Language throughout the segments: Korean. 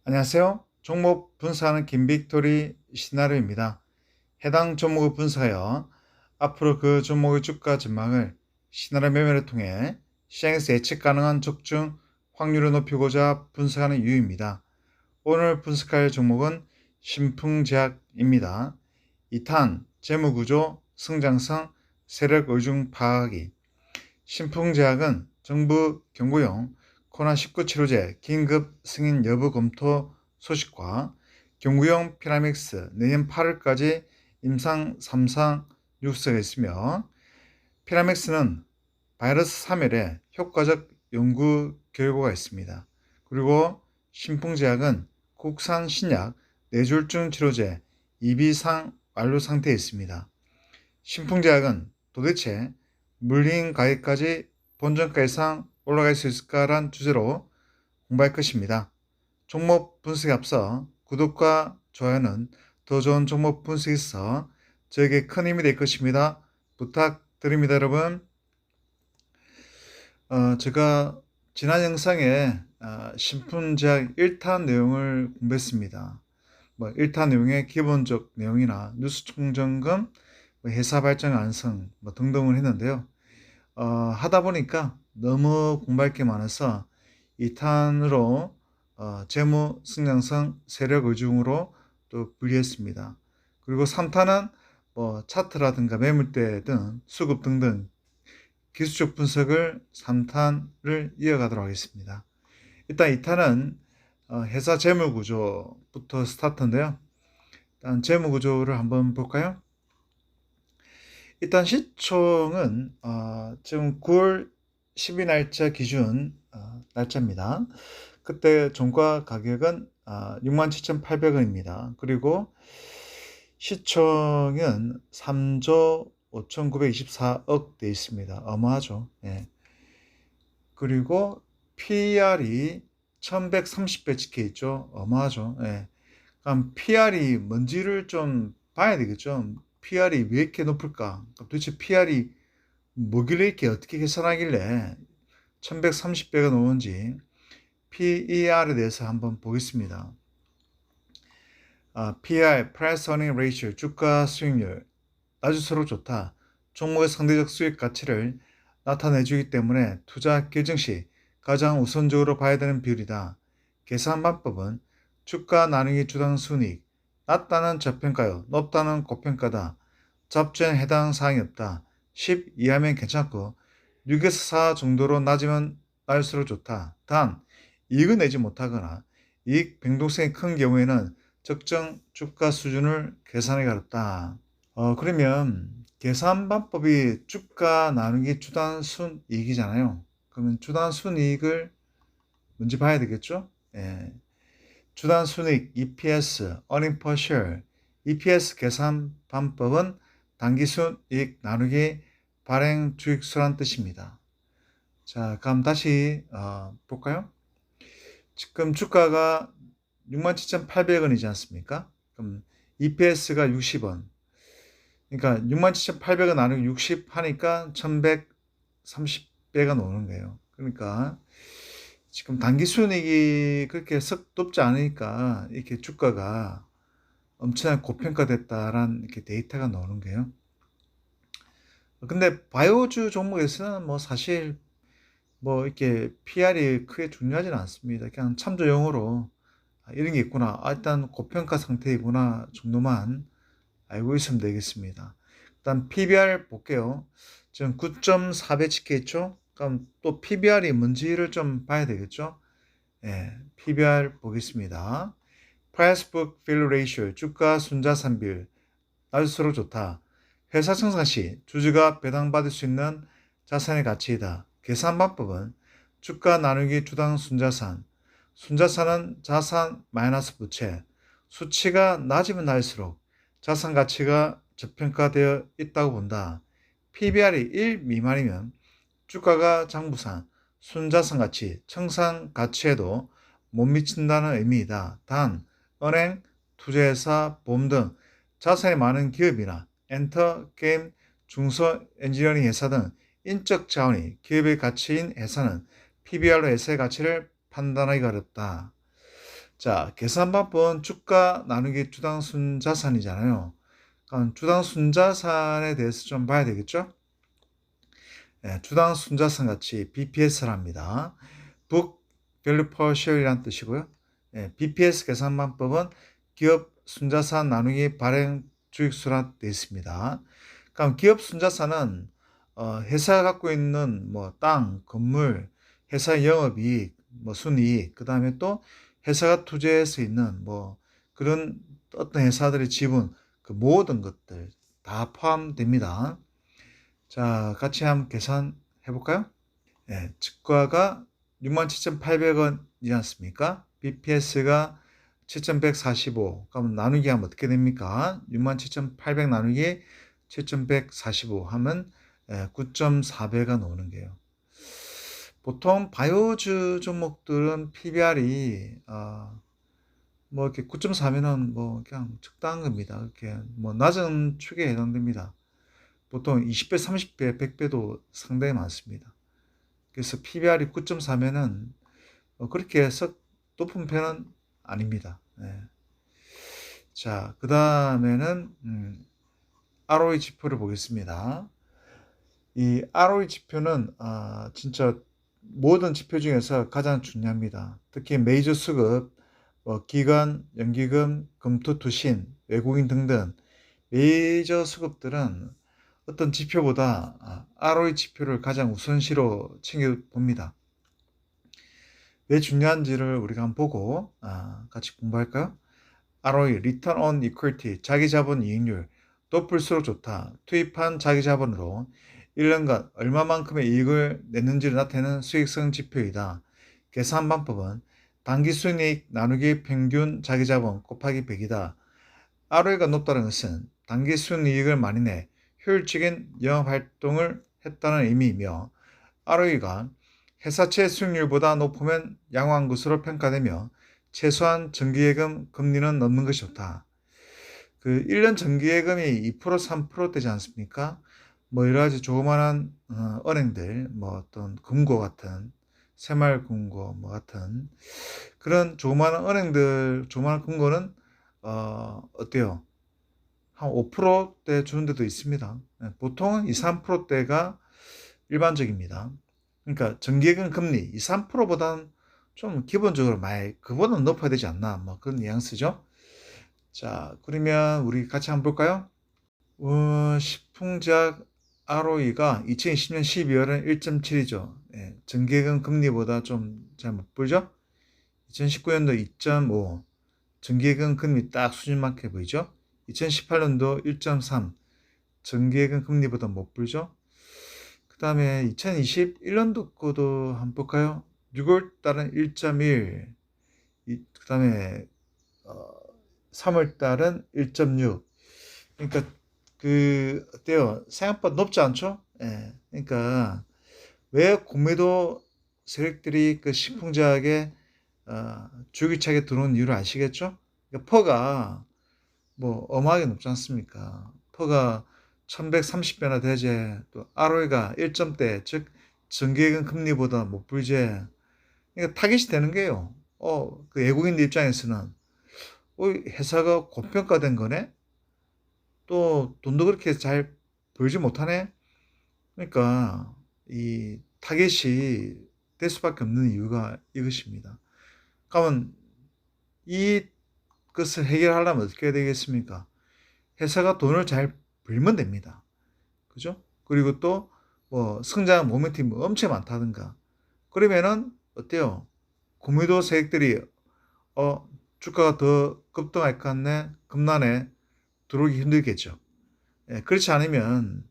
안녕하세요. 종목 분석하는 김빅토리 시나리오입니다. 해당 종목을 분석하여 앞으로 그 종목의 주가 전망을 시나리오 매매를 통해 시장에서 예측 가능한 적중 확률을 높이고자 분석하는 이유입니다. 오늘 분석할 종목은 신풍제약입니다. 2탄, 재무구조, 성장성, 세력 의중 파악이. 신풍제약은 정부 경구용 코로나19 치료제 긴급 승인 여부 검토 소식과 경구용 피라믹스 내년 8월까지 임상 3상 육성에 있으며, 피라믹스는 바이러스 사멸에 효과적 연구 결과가 있습니다. 그리고 신풍제약은 국산 신약 뇌졸중 치료제 2비상 완료 상태에 있습니다. 신풍제약은 도대체 물린 가격까지 본전가 이상 올라갈 수 있을까란 주제로 공부할 것입니다. 종목 분석에 앞서 구독과 좋아요는 더 좋은 종목 분석에 있어 저에게 큰 힘이 될 것입니다. 부탁드립니다, 여러분. 제가 지난 영상에 신풍제약 1탄 내용을 공부했습니다. 1탄 내용의 기본적 내용이나 뉴스 총점검, 회사 발전 안성 등등을 했는데요. 하다 보니까 너무 공부할 게 많아서 2탄으로 재무, 성장성, 세력 의중으로 또 분리했습니다. 그리고 3탄은 차트라든가 매물대 등 수급 등등 기술적 분석을 3탄을 이어가도록 하겠습니다. 일단 2탄은 회사 재무구조부터 스타트인데요. 일단 재무구조를 한번 볼까요? 일단 시총은 지금 9월 12날짜 기준 날짜입니다. 그때 종가 가격은 67,800원입니다. 그리고 시총은 3조 5,924억 돼 있습니다. 어마하죠. 예. 그리고 PR이 1130배 찍혀 있죠. 어마하죠. 예. 그럼 PR이 뭔지를 좀 봐야 되겠죠. PR이 왜 이렇게 높을까? 도대체 PR이 뭐길래 이렇게 어떻게 계산하길래 1130배가 나오는지 PER에 대해서 한번 보겠습니다. PER, Price Earning Ratio, 주가 수익률, 낮을수록 좋다. 종목의 상대적 수익 가치를 나타내주기 때문에 투자 결정 시 가장 우선적으로 봐야 되는 비율이다. 계산 방법은 주가 나누기 주당 순이익, 낮다는 저평가요, 높다는 고평가다. 잡지엔 해당 사항이 없다. 10 이하면 괜찮고 6에서 4 정도로 낮으면 낮을수록 좋다. 단 이익을 내지 못하거나 이익 변동성이 큰 경우에는 적정 주가 수준을 계산하기 어렵다. 그러면 계산 방법이 주가 나누기 주당 순이익이잖아요. 그러면 주당 순이익을 먼저 봐야 되겠죠? 예. 주당 순이익 EPS, Earning per Share, EPS 계산 방법은 당기순이익 나누기 발행 주익수란 뜻입니다. 자, 그럼 다시 볼까요? 지금 주가가 67,800원이지 않습니까? 그럼 EPS가 60원. 그러니까 67,800원 나누기 60 하니까 1130배가 나오는 거예요. 그러니까 지금 단기순이익이 그렇게 썩 높지 않으니까 이렇게 주가가 엄청나게 고평가됐다라는 이렇게 데이터가 나오는 거예요. 근데 바이오주 종목에서는 사실 이렇게 PR이 크게 중요하지는 않습니다. 그냥 참조용으로 이런 게 있구나. 일단 고평가 상태이구나 정도만 알고 있으면 되겠습니다. 일단 PBR 볼게요. 지금 9.4배 찍혀 있죠? 그럼 또 PBR이 뭔지를 좀 봐야 되겠죠? 예, PBR 보겠습니다. Price Book Value Ratio, 주가 순자산 비율, 낮을수록 좋다. 회사 청산 시 주주가 배당받을 수 있는 자산의 가치이다. 계산 방법은 주가 나누기 주당 순자산, 순자산은 자산 마이너스 부채, 수치가 낮으면 낮을수록 자산 가치가 저평가되어 있다고 본다. PBR이 1 미만이면 주가가 장부산, 순자산 가치, 청산 가치에도 못 미친다는 의미이다. 단, 은행, 투자회사, 보험 등 자산이 많은 기업이나 엔터, 게임, 중소 엔지니어링 회사 등 인적 자원이 기업의 가치인 회사는 PBR로 회사의 가치를 판단하기가 어렵다. 자, 계산 방법은 주가 나누기 주당 순자산이잖아요. 그럼 주당 순자산에 대해서 좀 봐야 되겠죠? 예, 주당 순자산 같이 BPS를 합니다. Book Value Per Share이란 뜻이고요. 예, BPS 계산 방법은 기업 순자산 나누기 발행 주익수란 되어 있습니다. 그럼 기업 순자산은 회사가 갖고 있는 뭐 땅, 건물, 회사 영업이익, 뭐 순이익, 그 다음에 또 회사가 투자해서 있는 뭐 그런 어떤 회사들의 지분, 그 모든 것들 다 포함됩니다. 자, 같이 한번 계산해 볼까요? 예, 주가가 67,800원이지 않습니까? BPS가 7,145. 그럼 나누기 하면 어떻게 됩니까? 67,800 나누기 7,145 하면 9.4배가 나오는 게요. 보통 바이오주 종목들은 PBR이 뭐 이렇게 9.4면은 뭐 그냥 적당한 겁니다. 이렇게 뭐 낮은 축에 해당됩니다. 보통 20배, 30배, 100배도 상당히 많습니다. 그래서 PBR이 9.4면은 그렇게 썩 높은 편은 아닙니다. 네. 자, 그 다음에는 ROE 지표를 보겠습니다. 이 ROE 지표는 진짜 모든 지표 중에서 가장 중요합니다. 특히 메이저 수급, 기관, 연기금, 금투투신, 외국인 등등 메이저 수급들은 어떤 지표보다 ROE 지표를 가장 우선시로 챙겨봅니다. 왜 중요한지를 우리가 한번 보고 같이 공부할까요? ROE, Return on Equity, 자기자본 이익률, 높을수록 좋다. 투입한 자기자본으로 1년간 얼마만큼의 이익을 냈는지를 나타내는 수익성 지표이다. 계산 방법은 당기순이익 나누기 평균 자기자본 곱하기 100이다. ROE가 높다는 것은 당기순이익을 많이 내 효율적인 영업활동을 했다는 의미이며 ROE가 회사채 수익률보다 높으면 양호한 것으로 평가되며 최소한 정기예금 금리는 넘는 것이 좋다. 그 1년 정기예금이 2% 3% 되지 않습니까? 뭐 여러 가지 조그만한 은행들, 뭐 어떤 금고 같은 새마을금고 뭐 같은 그런 조그만한 은행들, 조그만한 금고는 어때요? 한 5%대 주는 데도 있습니다. 보통은 2, 3%대가 일반적입니다. 그러니까 정기예금 금리 2, 3%보다는 좀 기본적으로 많이 그보다는 높아야 되지 않나 뭐 그런 뉘앙스죠. 자, 그러면 우리 같이 한번 볼까요? 식품제약 ROE가 2020년 12월은 1.7이죠. 예, 정기예금 금리보다 좀 잘 못 보죠? 2019년도 2.5, 정기예금 금리 딱 수준 맞게 보이죠? 2018년도 1.3, 정기예금 금리보다 못 불죠? 그 다음에 2021년도 거도 한번 볼까요? 6월 달은 1.1, 그 다음에 3월 달은 1.6. 그러니까 어때요? 생각보다 높지 않죠? 예. 그러니까 왜 공매도 세력들이 그 식품제약에 줄기차게 들어온 이유를 아시겠죠? 그러니까 퍼가 뭐 어마하게 높지 않습니까? 퍼가 1130배나 되제, 또 ROE가 1점대, 즉 정기예금 금리보다 못 불제. 그러니까 타깃이 되는 게요. 그 외국인들 입장에서는 회사가 고평가된 거네? 또 돈도 그렇게 잘 벌지 못하네? 그러니까 이 타겟이 될 수밖에 없는 이유가 이것입니다. 그러면 이것을 해결하려면 어떻게 해야 되겠습니까? 회사가 돈을 잘 벌면 됩니다. 그죠? 그리고 또 뭐 성장 모멘텀이 엄청 많다든가 그러면은 어때요? 구매도 세력들이 주가가 더 급등할 것 같네, 급나네 들어오기 힘들겠죠. 예, 그렇지 않으면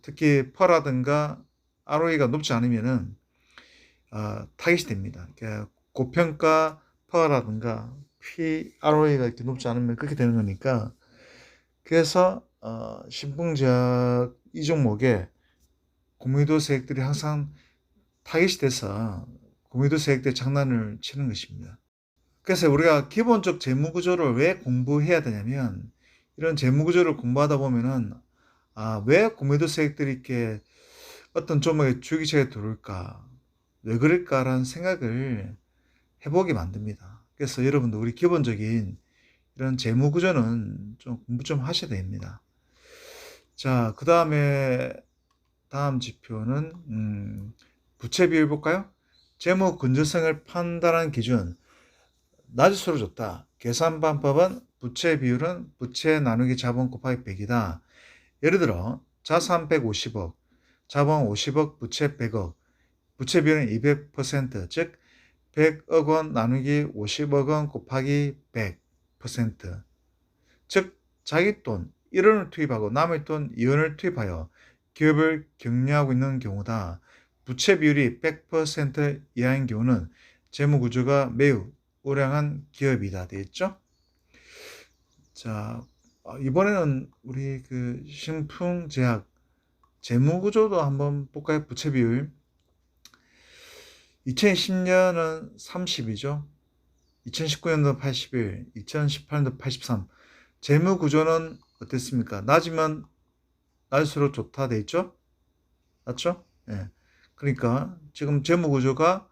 특히 퍼라든가 ROE가 높지 않으면은 타깃이 됩니다. 그러니까 고평가 퍼라든가 ROE가 이렇게 높지 않으면 그렇게 되는 거니까 그래서 신풍제약 이 종목에 구매도 세력들이 항상 타깃이 돼서 구매도 세력들이 장난을 치는 것입니다. 그래서 우리가 기본적 재무구조를 왜 공부해야 되냐면 이런 재무구조를 공부하다 보면은 왜 구매도 세력들이 이렇게 어떤 종목에 주기차게 들어올까 왜 그럴까라는 생각을 해보게 만듭니다. 그래서 여러분들 우리 기본적인 이런 재무 구조는 좀 공부 좀 하셔야 됩니다. 자, 그 다음에 다음 지표는 부채 비율 볼까요? 재무 건전성을 판단하는 기준. 낮을수록 좋다. 계산 방법은 부채 비율은 부채 나누기 자본 곱하기 100이다. 예를 들어 자산 150억, 자본 50억, 부채 100억. 부채 비율은 200%, 즉 100억 원 나누기 50억 원 곱하기 100%. 즉 자기 돈 1원을 투입하고 남의 돈 2원을 투입하여 기업을 격려하고 있는 경우다. 부채 비율이 100% 이하인 경우는 재무구조가 매우 우량한 기업이다. 되겠죠? 자, 이번에는 우리 그 신풍제약 재무구조도 한번 볼까요? 부채 비율. 2010년은 30이죠. 2019년도 81, 2018년도 83. 재무구조는 어땠습니까? 낮으면 낮을수록 좋다 돼 있죠? 맞죠? 예. 그러니까 지금 재무구조가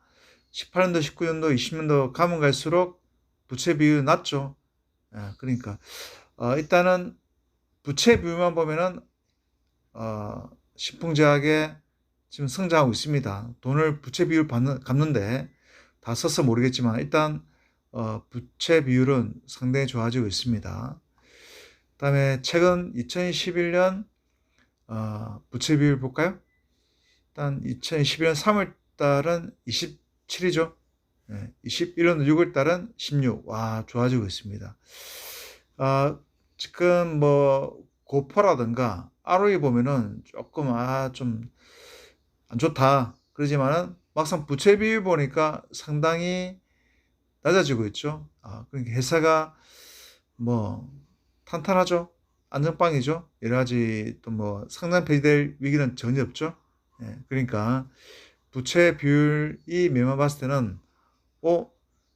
18년도, 19년도, 20년도 가면 갈수록 부채 비율이 낮죠. 예. 그러니까 일단은 부채 비율만 보면은 신풍제약에 지금 성장하고 있습니다. 돈을 부채 비율 갚는데 다 써서 모르겠지만 일단 부채 비율은 상당히 좋아지고 있습니다. 그 다음에 최근 2011년 부채 비율 볼까요? 일단 2011년 3월 달은 27이죠. 21년 6월 달은 16. 와, 좋아지고 있습니다. 지금 뭐 고퍼라든가 ROE 보면은 조금 좀 안 좋다. 그러지만은 막상 부채 비율 보니까 상당히 낮아지고 있죠. 그러니까 회사가 뭐 탄탄하죠. 안전빵이죠. 여러 가지 또 뭐 상장 폐지될 위기는 전혀 없죠. 그러니까 부채 비율이 매만 봤을 때는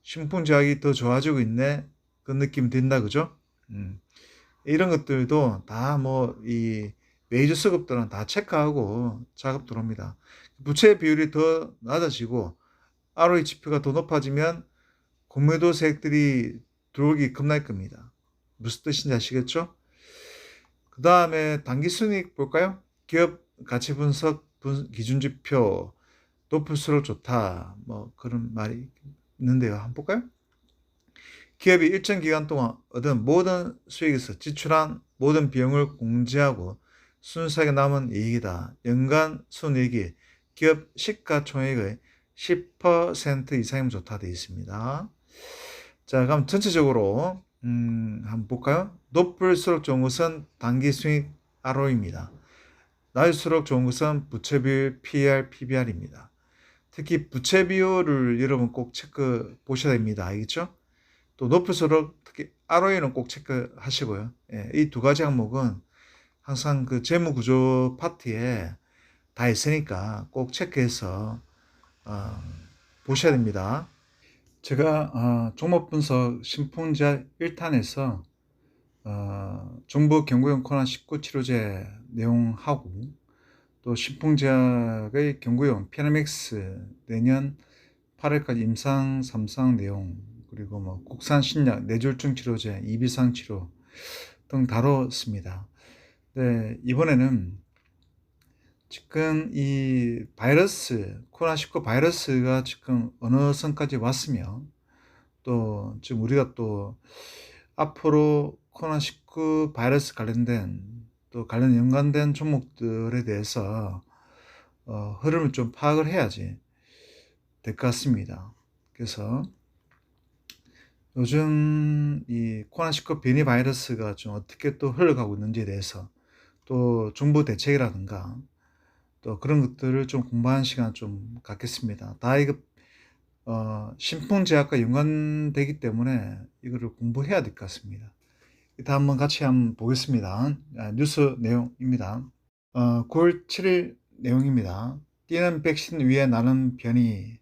신풍제약이 더 좋아지고 있네. 그 느낌 든다, 그죠? 이런 것들도 다 뭐 이 메이저 수급들은 다 체크하고 작업 들어옵니다. 부채 비율이 더 낮아지고 ROE 지표가 더 높아지면 공매도 세액들이 들어오기 겁날 겁니다. 무슨 뜻인지 아시겠죠? 그 다음에 당기순이익 볼까요? 기업 가치 분석 기준지표 높을수록 좋다. 뭐 그런 말이 있는데요. 한번 볼까요? 기업이 일정 기간 동안 얻은 모든 수익에서 지출한 모든 비용을 공제하고 순수하게 남은 이익이다. 연간 순이익이 기업 시가총액의 10% 이상이면 좋다 되어 있습니다. 자, 그럼 전체적으로 한번 볼까요? 높을수록 좋은 것은 당기순이익 ROE입니다. 낮을수록 좋은 것은 부채비율 PER, PBR입니다. 특히 부채비율을 여러분 꼭 체크 보셔야 됩니다. 알겠죠? 또 높을수록 특히 ROE는 꼭 체크하시고요. 이 두 가지 항목은 항상 그 재무구조 파트에 다 있으니까 꼭 체크해서 보셔야 됩니다. 제가 종목 분석 신풍제약 1탄에서 정부 경구용 코로나 19 치료제 내용하고 또 신풍제약의 경구용 피아노맥스 내년 8월까지 임상 3상 내용 그리고 뭐 국산 신약 뇌졸중 치료제 이비상 치료 등 다뤘습니다. 네, 이번에는 지금 이 바이러스 코로나19 바이러스가 지금 어느 선까지 왔으며 또 지금 우리가 또 앞으로 코로나19 바이러스 관련된 또 관련 연관된 종목들에 대해서 흐름을 좀 파악을 해야지 될 것 같습니다. 그래서 요즘 이 코로나19 변이 바이러스가 좀 어떻게 또 흘러가고 있는지에 대해서 또 정부 대책이라든가 또 그런 것들을 좀 공부하는 시간 좀 갖겠습니다. 다 이거 신풍제약과 연관되기 때문에 이거를 공부해야 될 것 같습니다. 일단 한번 같이 한번 보겠습니다. 뉴스 내용입니다. 9월 7일 내용입니다. 뛰는 백신 위에 나는 변이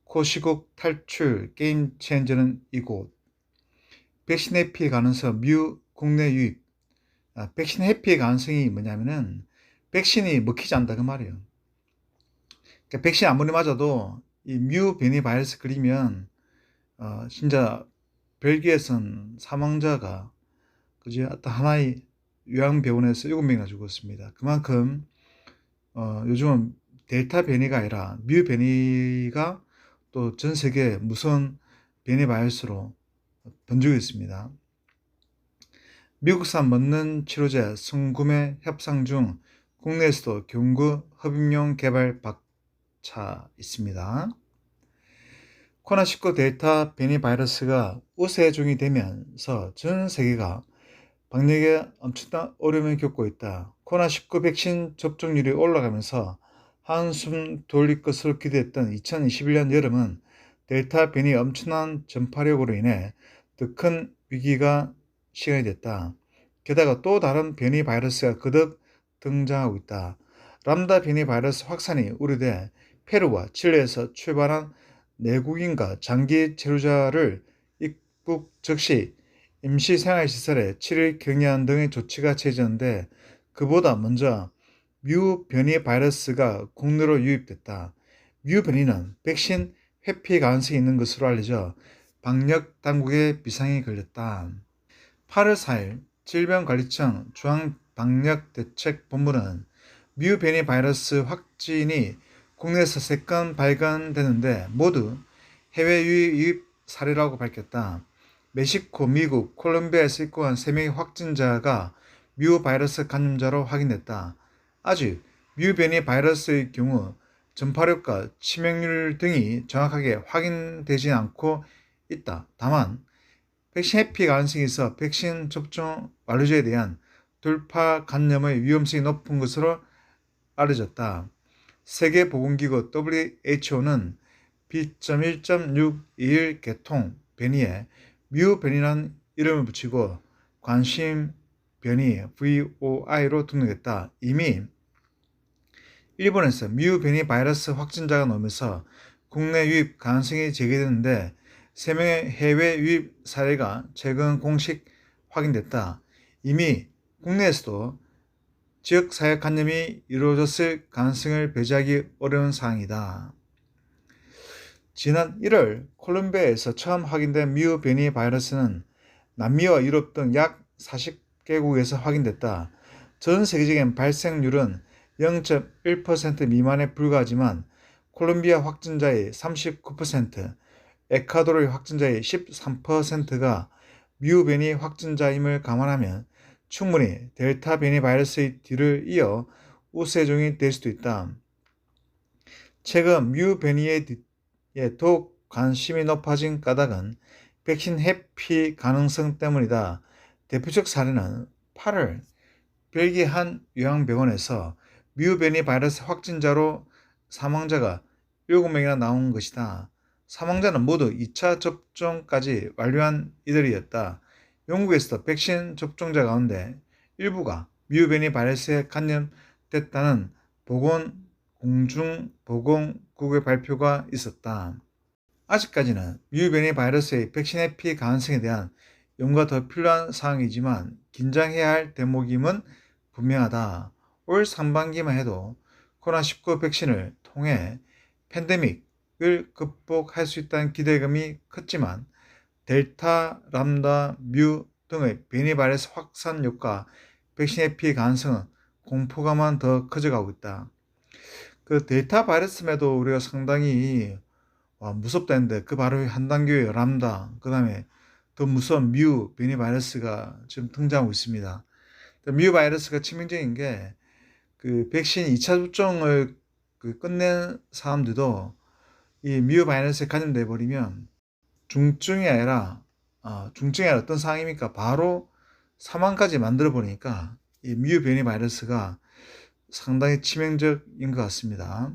코시국 탈출 게임 체인저는 이곳 백신 해피 가능성 뮤 국내 유입 백신 해피의 가능성이 뭐냐면은 백신이 먹히지 않는다 그 말이에요. 그러니까 백신 아무리 맞아도 이 뮤 변이 바이러스 걸리면 진짜 벨기에선 사망자가 그지 어떤 하나의 요양병원에서 7명이나 죽었습니다. 그만큼 요즘은 델타 변이가 아니라 뮤 변이가 또 전 세계 무서운 변이 바이러스로 번지고 있습니다. 미국산 먹는 치료제 성구매 협상 중 국내에서도 경구 흡입용 개발 박차 있습니다. 코로나19 델타 변이 바이러스가 우세종이 되면서 전 세계가 방역에 엄청난 어려움을 겪고 있다. 코로나19 백신 접종률이 올라가면서 한숨 돌릴 것으로 기대했던 2021년 여름은 델타 변이 엄청난 전파력으로 인해 더 큰 위기가 시작이 됐다. 게다가 또 다른 변이 바이러스가 거듭 등장하고 있다. 람다 변이 바이러스 확산이 우려돼 페루와 칠레에서 출발한 내국인과 장기 체류자를 입국 즉시 임시생활시설에 7일 격리하는 등의 조치가 취해졌는데 그보다 먼저 뮤 변이 바이러스가 국내로 유입됐다. 뮤 변이는 백신 회피 가능성이 있는 것으로 알려져 방역 당국의 비상이 걸렸다. 8월 4일 질병관리청 중앙방역대책본부는 뮤 변이 바이러스 확진이 국내에서 3건 발견되는데 모두 해외 유입 사례라고 밝혔다. 멕시코, 미국, 콜롬비아에서 입국한 3명의 확진자가 뮤 바이러스 감염자로 확인됐다. 아직 뮤 변이 바이러스의 경우 전파력과 치명률 등이 정확하게 확인되지 않고 있다. 다만 백신 회피 가능성이 있어 백신 접종 완료자에 대한 돌파 감염의 위험성이 높은 것으로 알려졌다. 세계보건기구 WHO는 B.1.621 계통 변이에 뮤 변이라는 이름을 붙이고 관심 변이 VOI로 등록했다. 이미 일본에서 뮤 변이 바이러스 확진자가 나오면서 국내 유입 가능성이 제기되는데 3명의 해외 유입 사례가 최근 공식 확인됐다. 이미 국내에서도 지역 사회 감염이 이루어졌을 가능성을 배제하기 어려운 상황이다. 지난 1월 콜롬비아에서 처음 확인된 뮤 변이 바이러스는 남미와 유럽 등 약 40개국에서 확인됐다. 전 세계적인 발생률은 0.1% 미만에 불과하지만 콜롬비아 확진자의 39%, 에콰도르의 확진자의 13%가 뮤 변이 확진자임을 감안하면 충분히 델타 변이 바이러스의 뒤를 이어 우세종이 될 수도 있다. 최근 뮤 변이에 더욱 관심이 높아진 까닭은 백신 회피 가능성 때문이다. 대표적 사례는 8월 벨기에 한 요양병원에서 뮤 변이 바이러스 확진자로 사망자가 7명이나 나온 것이다. 사망자는 모두 2차 접종까지 완료한 이들이었다. 영국에서도 백신 접종자 가운데 일부가 뮤 변이 바이러스에 감염됐다는 공중보건국의 발표가 있었다. 아직까지는 뮤 변이 바이러스의 백신 회피 가능성에 대한 연구가 더 필요한 상황이지만 긴장해야 할 대목임은 분명하다. 올 상반기만 해도 코로나19 백신을 통해 팬데믹을 극복할 수 있다는 기대감이 컸지만 델타, 람다, 뮤 등의 변이 바이러스 확산 효과, 백신 회피 가능성은 공포감만 더 커져가고 있다. 그 델타 바이러스에도 우리가 상당히 무섭다 했는데 그 바로 한 단계의 람다, 그 다음에 더 무서운 뮤 변이 바이러스가 지금 등장하고 있습니다. 뮤 바이러스가 치명적인 게 그 백신 2차 접종을 끝낸 사람들도 이 뮤 바이러스에 감염돼 버리면 중증이 아니라 어떤 상황입니까? 바로 사망까지 만들어 버리니까 이 뮤 변이 바이러스가 상당히 치명적인 것 같습니다.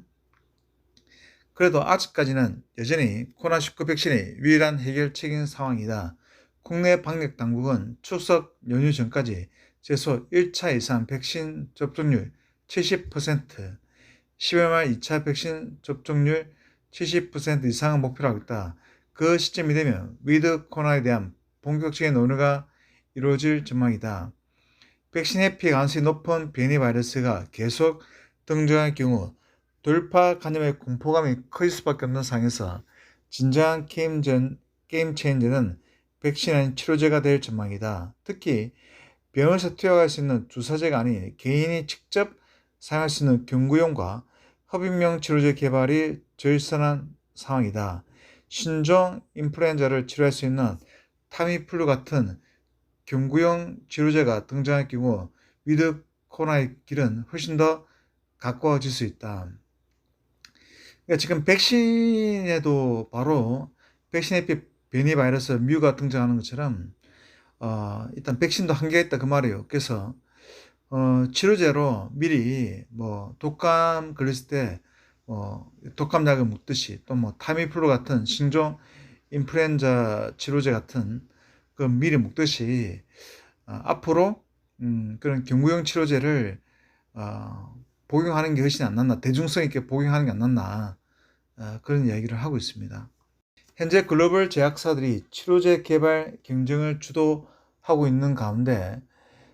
그래도 아직까지는 여전히 코로나19 백신이 유일한 해결책인 상황이다. 국내 방역 당국은 추석 연휴 전까지 최소 1차 이상 백신 접종률 70%, 10월 말 2차 백신 접종률 70% 이상을 목표로 하고 있다. 그 시점이 되면 위드 코로나에 대한 본격적인 논의가 이루어질 전망이다. 백신 회피 가능성이 높은 변이 바이러스가 계속 등장할 경우 돌파 감염의 공포감이 커질 수밖에 없는 상황에서 진정한 게임 체인저는 백신 아닌 치료제가 될 전망이다. 특히 병원에서 투여할 수 있는 주사제가 아닌 개인이 직접 사용할 수 있는 경구용과 흡입용 치료제 개발이 절선한 상황이다. 신종 인플루엔자를 치료할 수 있는 타미플루 같은 경구용 치료제가 등장할 경우 위드 코로나의 길은 훨씬 더 가까워질 수 있다. 그러니까 지금 백신에도 바로 백신에 변이 바이러스 뮤가 등장하는 것처럼 일단 백신도 한계가 있다 그 말이에요. 그래서 치료제로 미리 뭐 독감 걸렸을 때 독감약을 먹듯이 또 뭐 타미플루 같은 신종 인플루엔자 치료제 같은 그 미리 먹듯이 앞으로 그런 경구용 치료제를 복용하는 게 훨씬 안 낫나, 대중성 있게 복용하는 게 안 낫나, 그런 이야기를 하고 있습니다. 현재 글로벌 제약사들이 치료제 개발 경쟁을 주도하고 있는 가운데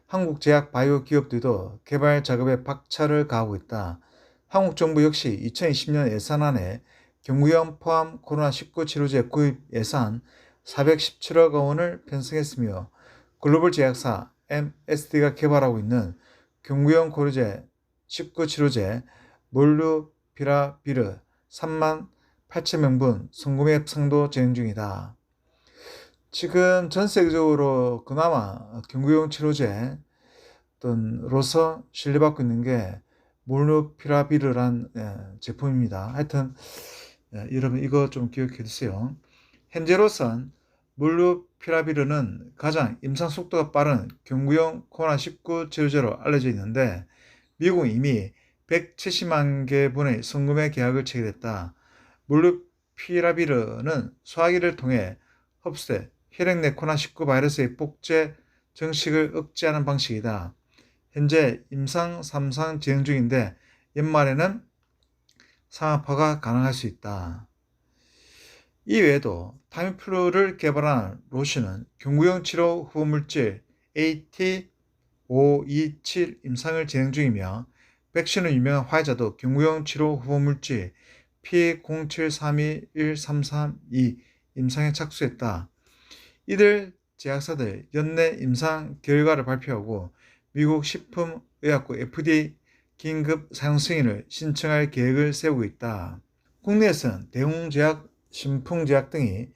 한국 제약 바이오 기업들도 개발 작업에 박차를 가하고 있다. 한국 정부 역시 2020년 예산안에 경구용 포함 코로나19 치료제 구입 예산 417억 원을 편성했으며 글로벌 제약사 MSD가 개발하고 있는 경구용 코로나19 치료제 몰누피라비르 3만 8천 명분 성구매 협상도 진행 중이다. 지금 전 세계적으로 그나마 경구용 치료제 로서 신뢰받고 있는 게 몰누피라비르란 제품입니다. 하여튼 여러분 이거 좀 기억해 두세요. 현재로선 몰누피라비르는 가장 임상 속도가 빠른 경구용 코로나19 치료제로 알려져 있는데 미국은 이미 170만 개분의 성구매 계약을 체결했다. 몰누피라비르는 소화기를 통해 흡수돼 혈액 내 코로나19 바이러스의 복제 정식을 억제하는 방식이다. 현재 임상 3상 진행 중인데 연말에는 상업화가 가능할 수 있다. 이외에도 타미플루를 개발한 로시는 경구용 치료 후보물질 AT527 임상을 진행 중이며 백신으로 유명한 화이자도 경구용 치료 후보물질 P073213332 임상에 착수했다. 이들 제약사들 연내 임상 결과를 발표하고 미국 식품의약국 FDA 긴급 사용 승인을 신청할 계획을 세우고 있다. 국내에서는 대웅제약, 신풍제약 등이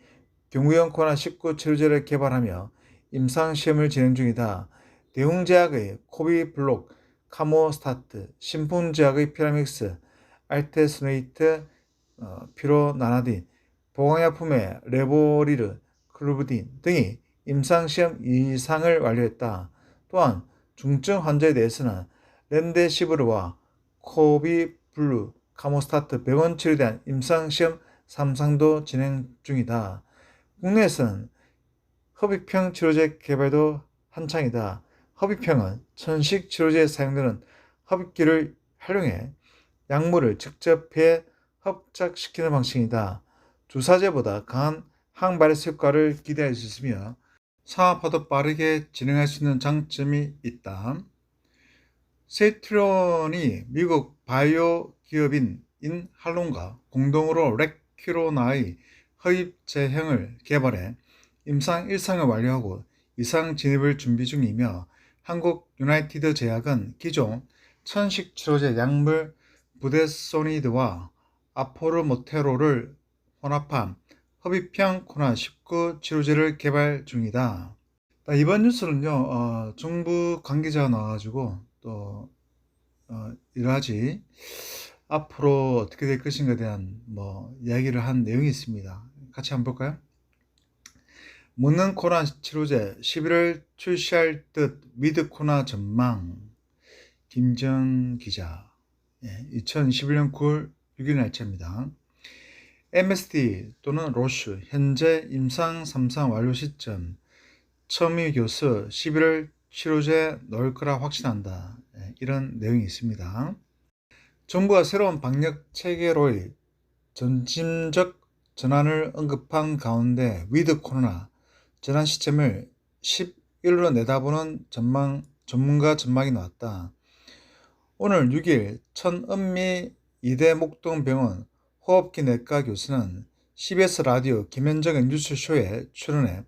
경구용 코로나19 치료제를 개발하며 임상시험을 진행 중이다. 대웅제약의 코비블록, 카모스타트, 신풍제약의 피라믹스, 알테스네이트, 피로나나딘, 보건약품의 레보리르, 클루브딘 등이 임상시험 이상을 완료했다. 또한 중증 환자에 대해서는 렘데시비르와 코비블루, 카모스타트, 병원 치료에 대한 임상시험 3상도 진행 중이다. 국내에서는 흡입형 치료제 개발도 한창이다. 흡입형은 천식 치료제에 사용되는 흡입기를 활용해 약물을 직접 폐에 흡착시키는 방식이다. 주사제보다 강한 항바이러스 효과를 기대할 수 있으며 상업화도 빠르게 진행할 수 있는 장점이 있다. 세트론이 미국 바이오 기업인 인할론과 공동으로 레큐로나의 흡입 제형을 개발해 임상 1상을 완료하고 2상 진입을 준비 중이며 한국 유나이티드 제약은 기존 천식 치료제 약물 부데소니드와 아포르모테롤을 혼합한 흡입형 코로나19 치료제를 개발 중이다. 이번 뉴스는요, 정부 관계자가 나와가지고 또 여러가지 앞으로 어떻게 될 것인가에 대한 이야기를 한 내용이 있습니다. 같이 한번 볼까요? 먹는 코로나 치료제 11월 출시할 듯 위드 코로나 전망. 김정 기자. 2021년 9월 6일 날짜입니다. MSD 또는 로슈 현재 임상 3상 완료 시점. 처미 교수 11월 치료제 넣을 거라 확신한다. 이런 내용이 있습니다. 정부가 새로운 방역 체계로의 점진적 전환을 언급한 가운데 위드 코로나 전환 시점을 11로 내다보는 전문가 전망이 나왔다. 오늘 6일 천은미 이대목동병원 호흡기 내과 교수는 CBS 라디오 김현정의 뉴스쇼에 출연해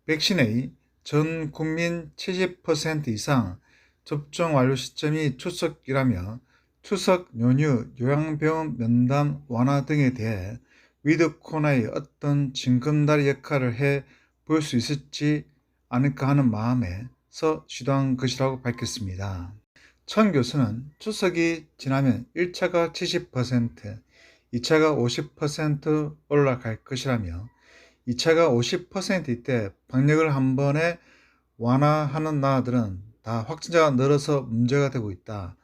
백신의 전 국민 70% 이상 접종 완료 시점이 추석이라며 추석 연휴 요양병원 면담 완화 등에 대해 위드 코로나의 어떤 징검다리 역할을 해 보일 수 있을지 않을까 하는 마음에서 시도한 것이라고 밝혔습니다. 천 교수는 추석이 지나면 1차가 70%, 2차가 50% 올라갈 것이라며 2차가 50%일 때 방역을 한 번에 완화하는 나라들은 다 확진자가 늘어서 문제가 되고 있다.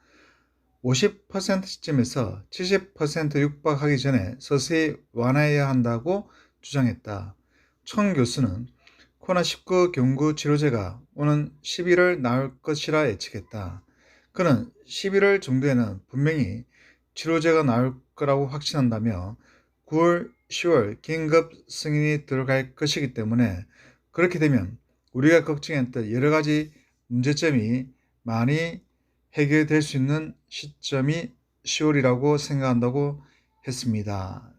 50% 시점에서 70% 육박하기 전에 서서히 완화해야 한다고 주장했다. 청 교수는 코로나19 경구 치료제가 오는 11월 나올 것이라 예측했다. 그는 11월 정도에는 분명히 치료제가 나올 거라고 확신한다며 9월, 10월 긴급 승인이 들어갈 것이기 때문에 그렇게 되면 우리가 걱정했던 여러 가지 문제점이 많이 해결될 수 있는 시점이 10월이라고 생각한다고 했습니다.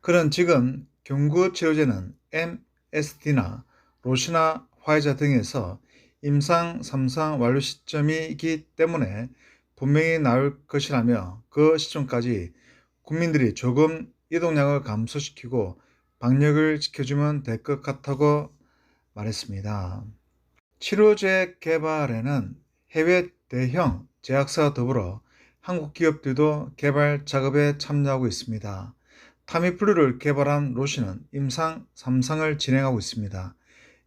그는 지금 경구 치료제는 MSD나 로시나 화이자 등에서 임상 3상 완료 시점이기 때문에 분명히 나올 것이라며 그 시점까지 국민들이 조금 이동량을 감소시키고 방역을 지켜주면 될 것 같다고 말했습니다. 치료제 개발에는 해외 대형 제약사와 더불어 한국 기업들도 개발 작업에 참여하고 있습니다. 타미플루를 개발한 로시는 임상 3상을 진행하고 있습니다.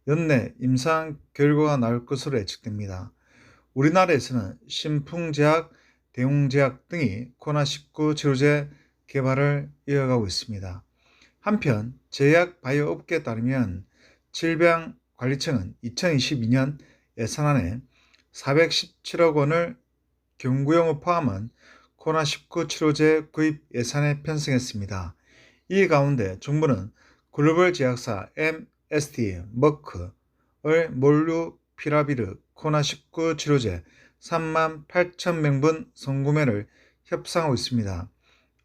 연내 임상 결과가 나올 것으로 예측됩니다. 우리나라에서는 신풍제약, 대웅제약 등이 코로나19 치료제 개발을 이어가고 있습니다. 한편 제약 바이오 업계에 따르면 질병관리청은 2022년 예산안에 417억 원을 경구용을 포함한 코로나19 치료제 구입 예산에 편성했습니다. 이 가운데 정부는 글로벌 제약사 MSD, 머크의 몰루피라비르 코로나19 치료제 3만 8천 명분 선구매를 협상하고 있습니다.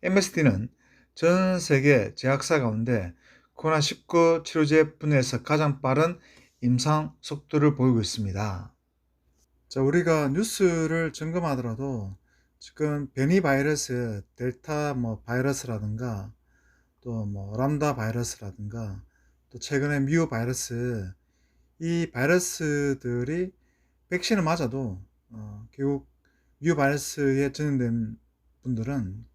MSD는 전 세계 제약사 가운데 코로나19 치료제 분야에서 가장 빠른 임상 속도를 보이고 있습니다. 자, 우리가 뉴스를 점검하더라도 지금 변이 바이러스, 델타 바이러스라든가 또 람다 바이러스라든가 또 최근에 뮤 바이러스, 이 바이러스들이 백신을 맞아도 결국 뮤 바이러스에 전염된 분들은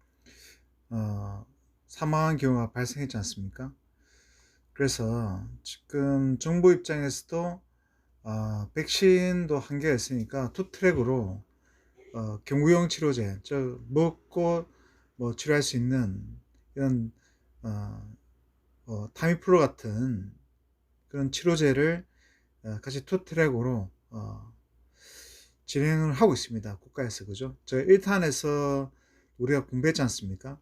사망한 경우가 발생했지 않습니까? 그래서 지금 정부 입장에서도 백신도 한계가 있으니까 투 트랙으로 경구용 치료제, 즉 먹고 치료할 수 있는 이런 타미플루 같은 그런 치료제를 같이 투 트랙으로 진행을 하고 있습니다. 국가에서. 그죠? 저 1탄에서 우리가 공부했지 않습니까?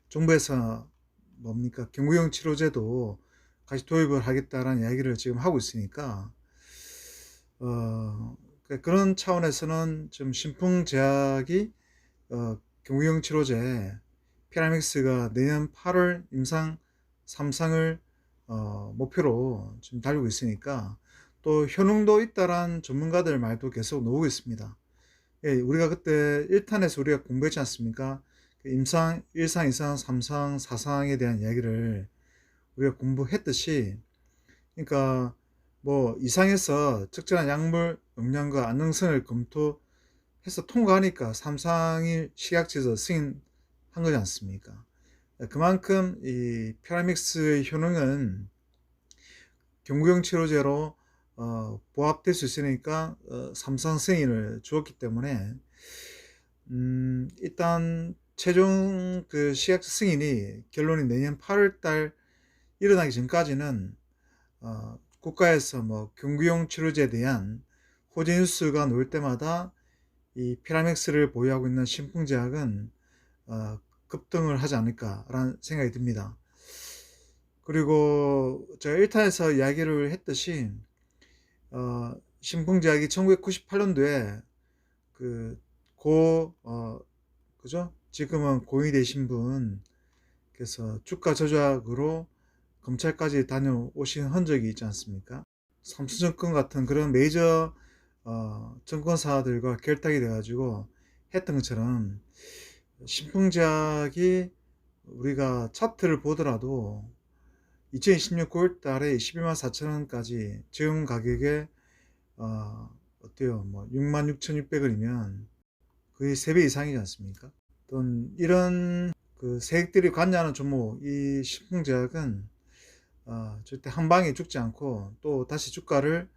정부에서 경구용 치료제도 같이 도입을 하겠다라는 이야기를 지금 하고 있으니까 그런 차원에서는 지금 신풍제약이 경구용 치료제 피라믹스가 내년 8월 임상 3상을 목표로 지금 달리고 있으니까 또 효능도 있다란 전문가들 말도 계속 나오고 있습니다. 예, 우리가 그때 1탄에서 우리가 공부했지 않습니까? 임상 1상, 2상, 3상, 4상에 대한 이야기를 우리가 공부했듯이, 그러니까 이상에서 적절한 약물 용량과 안정성을 검토해서 통과하니까 3상이 식약처에서 승인한 거지 않습니까? 그만큼 이 피라믹스의 효능은 경구용 치료제로 보합될 수 있으니까 3상 승인을 주었기 때문에 일단 최종 그 식약처 승인이 결론이 내년 8월달 일어나기 전까지는 국가에서 경구용 치료제에 대한 호재 뉴스가 나올 때마다 이 피라믹스를 보유하고 있는 신풍제약은 급등을 하지 않을까라는 생각이 듭니다. 그리고 제가 1탄에서 이야기를 했듯이 신풍제약이 1998년도에 그죠? 지금은 고인이 되신 분, 그래서 주가 조작으로 검찰까지 다녀오신 흔적이 있지 않습니까? 삼성증권 같은 그런 메이저 증권사들과 결탁이 돼가지고 했던 것처럼 신풍제약이 우리가 차트를 보더라도 2026 9월 달에 11만 4천 원까지 지금 가격에 어때요? 뭐 66,600원이면 거의 3배 이상이지 않습니까? 또 이런 그 세력들이 관여하는 종목, 이 신풍제약은 절대 한 방에 죽지 않고 또 다시 주가를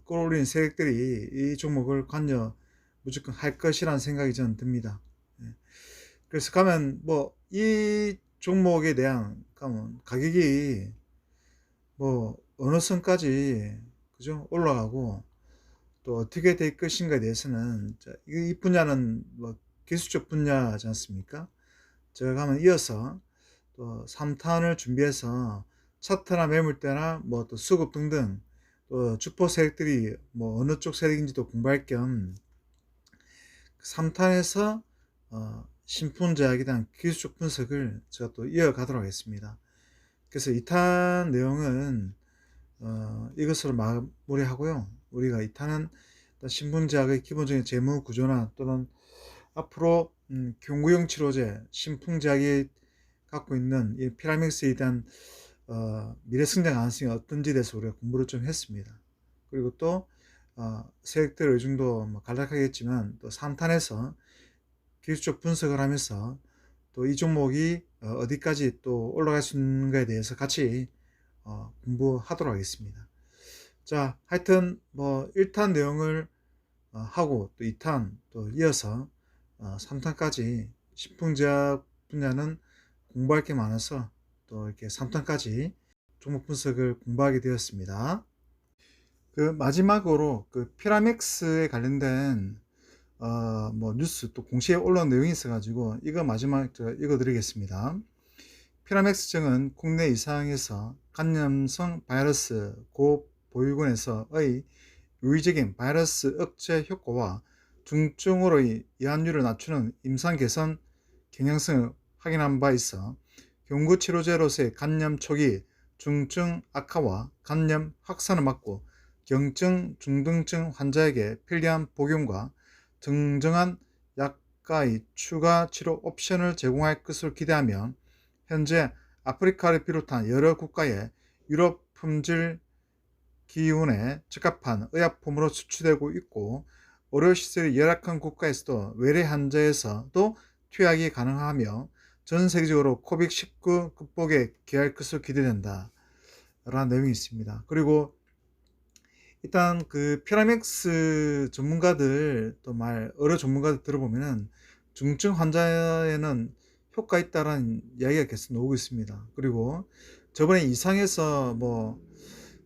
끌어올리는 세력들이 이 종목을 관여 무조건 할 것이라는 생각이 저는 듭니다. 예. 그래서 가면 뭐 이 종목에 대한 가면 가격이 뭐 어느 선까지 그죠 올라가고 또 어떻게 될 것인가에 대해서는 이 분야는 뭐 기술적 분야지 않습니까? 제가 가면 이어서 또 3탄을 준비해서 차트나 매물대나 뭐 또 수급 등등 또 주포 세력들이 뭐 어느 쪽 세력인지도 공부할 겸 3탄에서 신풍제약에 대한 기술적 분석을 제가 또 이어가도록 하겠습니다. 그래서 2탄 내용은 이것으로 마무리하고요. 우리가 2탄은 신풍제약의 기본적인 재무 구조나 또는 앞으로 경구용 치료제 신풍제약이 갖고 있는 이 피라믹스에 대한 미래 성장 가능성이 어떤지에 대해서 우리가 공부를 좀 했습니다. 그리고 또 세력들 의중도 뭐 간략하겠지만 또 3탄에서 기술적 분석을 하면서 또 이 종목이 어디까지 또 올라갈 수 있는가에 대해서 같이 공부하도록 하겠습니다. 자, 하여튼 뭐 1탄 내용을 하고 또 2탄 또 이어서 3탄까지 신풍제약 분야는 공부할 게 많아서 또 이렇게 3탄까지 종목 분석을 공부하게 되었습니다. 그 마지막으로 그 피라믹스에 관련된 뭐 뉴스 또 공시에 올라온 내용이 있어가지고 이거 마지막 제가 읽어드리겠습니다. 피라맥스증은 국내 이상에서 간염성 바이러스 고보유군에서의 유의적인 바이러스 억제 효과와 중증으로의 이완율을 낮추는 임상 개선 경향성을 확인한 바 있어 경구치료제로서의 간염 초기 중증 악화와 간염 확산을 막고 경증 중등증 환자에게 편리한 복용과 정정한 약과의 추가 치료 옵션을 제공할 것을 기대하며 현재 아프리카를 비롯한 여러 국가에 유럽 품질 기운에 적합한 의약품으로 수출되고 있고 의료시설이 열악한 국가에서도 외래 환자에서도 투약이 가능하며 전 세계적으로 코빅19 극복에 기여할 것으로 기대된다 라는 내용이 있습니다. 그리고 일단 그 피라믹스 전문가들 또 여러 전문가들 들어보면은 중증 환자에는 효과 있다라는 이야기가 계속 나오고 있습니다. 그리고 저번에 이상해서 뭐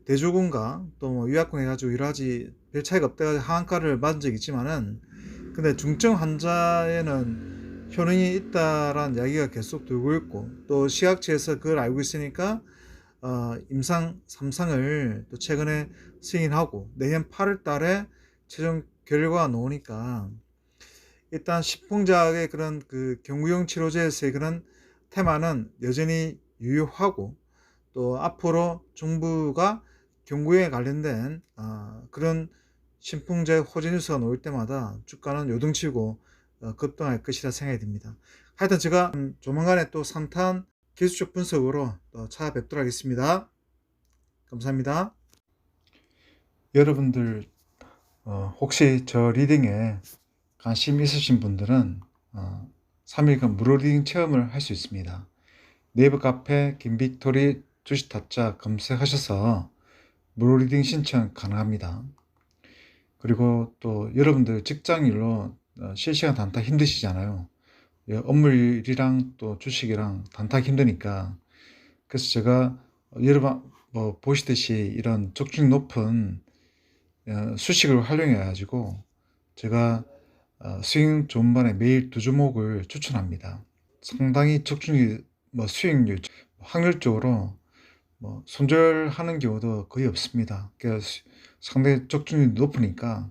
대조군과 또 뭐 유약군 해가지고 여러 가지 별 차이가 없다가 하한가를 맞은 적이 있지만은 근데 중증 환자에는 효능이 있다라는 이야기가 계속 돌고 있고 또 시각처에서 그걸 알고 있으니까 임상 3상을 또 최근에 승인하고 내년 8월 달에 최종 결과가 나오니까 일단 신풍제약의 그런 그 경구용 치료제에서의 그런 테마는 여전히 유효하고 또 앞으로 정부가 경구에 관련된 그런 신풍제 호재 뉴스가 나올 때마다 주가는 요동치고 급등할 것이라 생각이 듭니다. 하여튼 제가 조만간에 또 3탄 기술적 분석으로 또 찾아뵙도록 하겠습니다. 감사합니다. 여러분들 혹시 저 리딩에 관심 있으신 분들은 3일간 무료 리딩 체험을 할 수 있습니다. 네이버 카페 김빅토리 주식타짜 검색하셔서 무료 리딩 신청 가능합니다. 그리고 또 여러분들 직장일로 실시간 단타 힘드시잖아요. 업무일이랑 또 주식이랑 단타하기 힘드니까 그래서 제가 여러분 뭐 보시듯이 이런 적중률 높은 수식을 활용해 가지고 제가 수익 좋은 반에 매일 2종목을 추천합니다. 상당히 적중률 뭐 수익률 확률적으로 뭐 손절하는 경우도 거의 없습니다. 그래서 상당히 적중률이 높으니까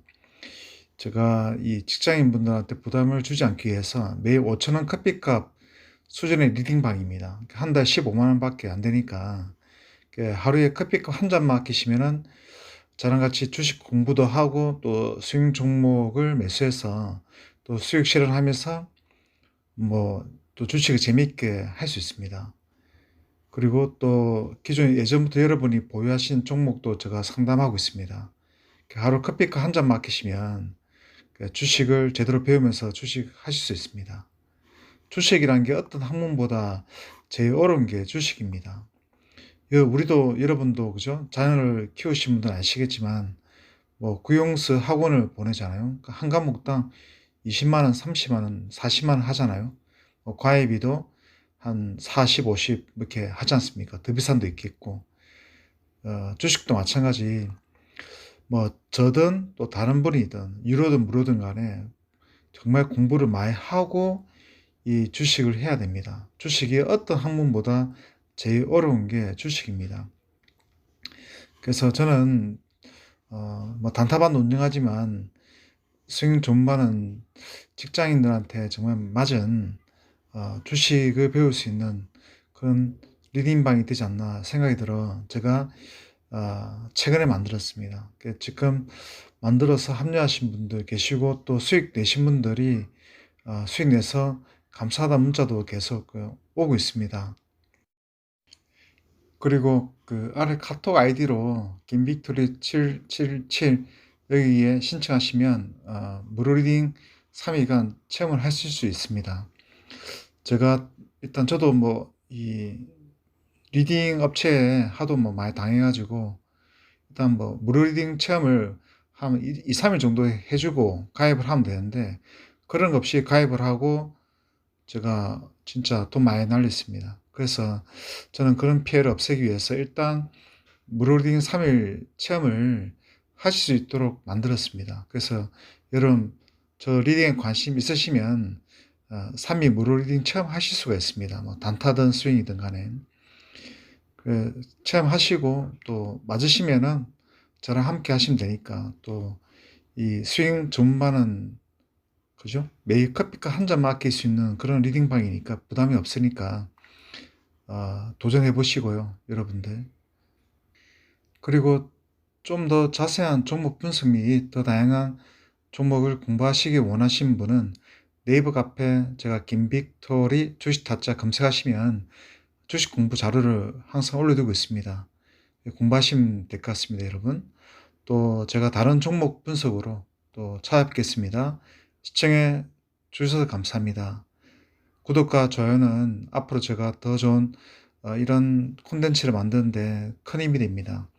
제가 이 직장인분들한테 부담을 주지 않기 위해서 매일 5,000원 커피값 수준의 리딩방입니다. 한 달 15만 원밖에 안 되니까 하루에 커피값 한 잔 맡기시면은 저랑 같이 주식 공부도 하고 또 수익 종목을 매수해서 또 수익 실현하면서 뭐 또 주식을 재미있게 할 수 있습니다. 그리고 또 기존에 예전부터 여러분이 보유하신 종목도 제가 상담하고 있습니다. 하루 커피값 한 잔 맡기시면 주식을 제대로 배우면서 주식하실 수 있습니다. 주식이란 게 어떤 학문보다 제일 어려운 게 주식입니다. 우리도 여러분도 그죠? 자녀를 키우신 분들은 아시겠지만 뭐 구용수 학원을 보내잖아요. 한 과목당 20만 원, 30만 원, 40만 원 하잖아요. 과외비도 한 40, 50 이렇게 하지 않습니까? 더 비싼 도 있겠고. 주식도 마찬가지. 뭐 저든 또 다른 분이든 유료든 무료든 간에 정말 공부를 많이 하고 이 주식을 해야 됩니다. 주식이 어떤 학문보다 제일 어려운 게 주식입니다. 그래서 저는 뭐 단타반 운영하지만 수익 전반은 직장인들한테 정말 맞은 주식을 배울 수 있는 그런 리딩방이 되지 않나 생각이 들어 제가 최근에 만들었습니다. 지금 만들어서 합류하신 분들 계시고 또 수익 내신 분들이 수익 내서 감사하다 문자도 계속 오고 있습니다. 그리고 그 아래 카톡 아이디로 김빅토리 777 여기에 신청하시면 무료 리딩 3일간 체험을 하실 수 있습니다. 제가 일단 저도 뭐 이 리딩 업체에 하도 뭐 많이 당해가지고 일단 뭐 무료 리딩 체험을 한 2, 3일 정도 해주고 가입을 하면 되는데 그런 거 없이 가입을 하고 제가 진짜 돈 많이 날렸습니다. 그래서 저는 그런 피해를 없애기 위해서 일단 무료 리딩 3일 체험을 하실 수 있도록 만들었습니다. 그래서 여러분 저 리딩에 관심 있으시면 3일 무료 리딩 체험하실 수가 있습니다. 뭐 단타든 스윙이든 간에 체험하시고 또 맞으시면은 저랑 함께 하시면 되니까 또 이 스윙 전반은 그죠? 매일 커피값 한 잔 맡길 수 있는 그런 리딩방이니까 부담이 없으니까 도전해 보시고요, 여러분들. 그리고 좀 더 자세한 종목 분석 및 더 다양한 종목을 공부하시기 원하시는 분은 네이버 카페 제가 김빅토리 주식 타짜 검색하시면 주식 공부 자료를 항상 올려두고 있습니다. 공부하시면 될 것 같습니다, 여러분. 또 제가 다른 종목 분석으로 또 찾아뵙겠습니다. 시청해 주셔서 감사합니다. 구독과 좋아요는 앞으로 제가 더 좋은 이런 콘텐츠를 만드는데 큰 힘이 됩니다.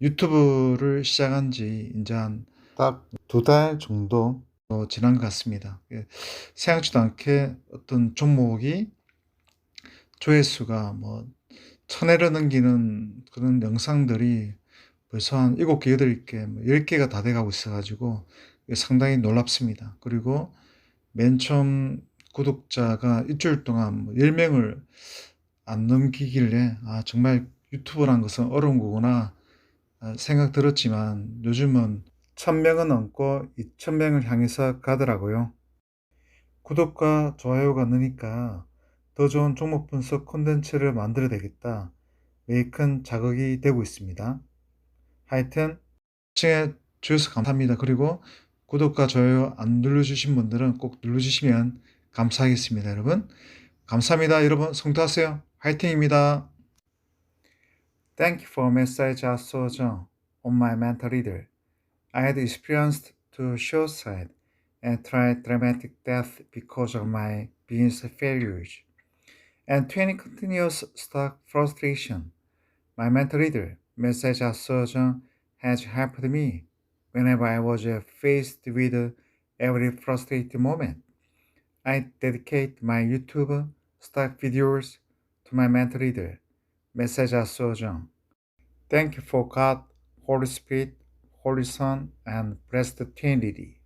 유튜브를 시작한 지 이제 한 딱 2달 정도 지난 것 같습니다. 생각지도 않게 어떤 종목이 조회수가 뭐 1000회를 넘기는 그런 영상들이 벌써 한 7개, 8개, 10개가 다 돼가고 있어가지고 상당히 놀랍습니다. 그리고 맨 처음 구독자가 일주일 동안 10명을 안 넘기길래 정말 유튜브란 것은 어려운 거구나 생각 들었지만 요즘은 1000명은 넘고 2000명을 향해서 가더라고요. 구독과 좋아요가 느니까 더 좋은 종목 분석 콘텐츠를 만들어야 되겠다. 매일 큰 자극이 되고 있습니다. 하여튼 시청해 주셔서 감사합니다. 그리고 구독과 좋아요 안 눌러주신 분들은 꼭 눌러주시면 감사하겠습니다. 여러분 감사합니다. 여러분 성투하세요. 화이팅입니다. Thank you for message So정 on my mental reader. I had experienced to short side and tried dramatic death because of my business failures and 20 continuous stock frustration. My mentor reader, message So정, has helped me whenever I was faced with every frustrating moment. I dedicate my YouTube stock videos to my mentor reader, message So정. Thank you for God, Holy Spirit, Holy Son, and Blessed Trinity.